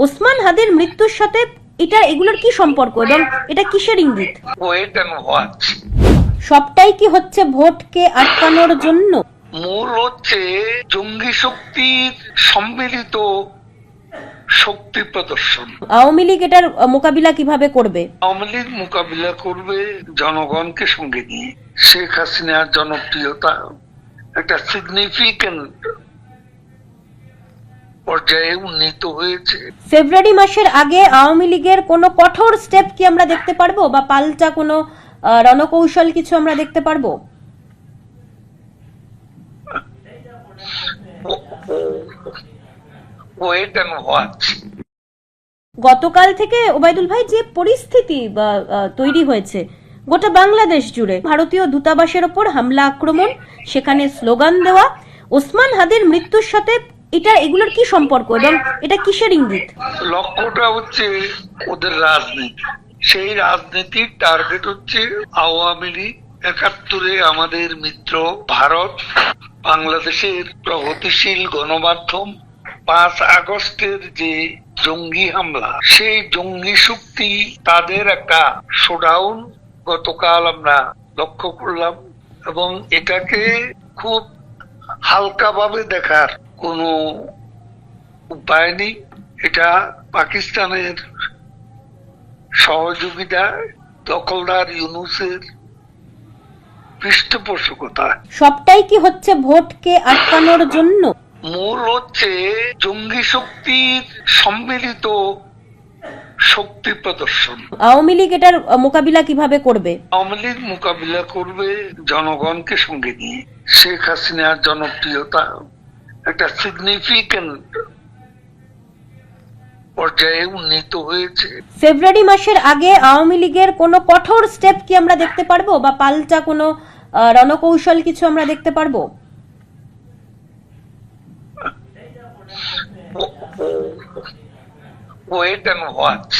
ওসমান হাদির মৃত্যুর সাথে এগুলোর কি সম্পর্ক এবং এটা কিসের ইঙ্গিত? Wait and watch. সবটাই কি হচ্ছে ভোটকে আটকানোর জন্য? মূল হচ্ছে জঙ্গি শক্তির সম্মিলিত শক্তি প্রদর্শন। আওয়ামী লীগ এটার মোকাবিলা কিভাবে করবে? আওয়ামী লীগ মোকাবিলা করবে জনগণকে সঙ্গে নিয়ে। শেখ হাসিনার জনপ্রিয়তা একটা সিগনিফিক্যান্ট পর্যায়ে উন্নীত হয়েছে। ফেব্রুয়ারি মাসের আগে আওয়ামী লীগের কোনো কঠোর স্টেপ কি আমরা দেখতে পারবো, বা পাল্টা কোনো রণকৌশল কিছু আমরা দেখতে পারবো? Wait and watch. গতকাল থেকে ওবায়দুল ভাই যে পরিস্থিতি তৈরি হয়েছে গোটা বাংলাদেশ জুড়ে, ভারতীয় দূতাবাসের ওপর হামলা আক্রমণ, সেখানে স্লোগান দেওয়া, ওসমান হাদির মৃত্যুর সাথে এগুলোর কি সম্পর্ক এবং এটা কিসের ইঙ্গিত? লক্ষ্যটা হচ্ছে ওদের রাজনীতি। সেই রাজনীতির টার্গেট হচ্ছে আওয়ামী লীগ। ৭১ আমাদের মিত্র ভারত, বাংলাদেশের প্রগতিশীল গণমাধ্যম, ৫ আগস্টের যে জঙ্গি হামলা, সেই জঙ্গি শক্তি, তাদের একটা শোডাউন গতকাল আমরা লক্ষ্য করলাম। এবং এটাকে খুব হালকাভাবে দেখার কোনো উপায় নেই। এটা পাকিস্তানের সহযোগিতা, দখলদার ইউনূসের পৃষ্ঠপোষকতা। সবটাই কি হচ্ছে ভোটকে আটকানোর জন্য? মূল হচ্ছে জঙ্গি শক্তির সম্মিলিত শক্তি প্রদর্শন। আওয়ামী লীগ এটার মোকাবিলা কিভাবে করবে? আওয়ামী লীগ মোকাবিলা করবে জনগণকে সঙ্গে নিয়ে। শেখ হাসিনার জনপ্রিয়তা একটা সিগনিফিক্যান্ট পর্যায়ে উন্নীত হয়েছে। ফেব্রুয়ারি মাসের আগে আওয়ামী লীগের কোনো কঠোর স্টেপ কি আমরা দেখতে পারবো, বা পাল্টা কোনো রণকৌশল কিছু আমরা দেখতে পারবো? Wait and watch.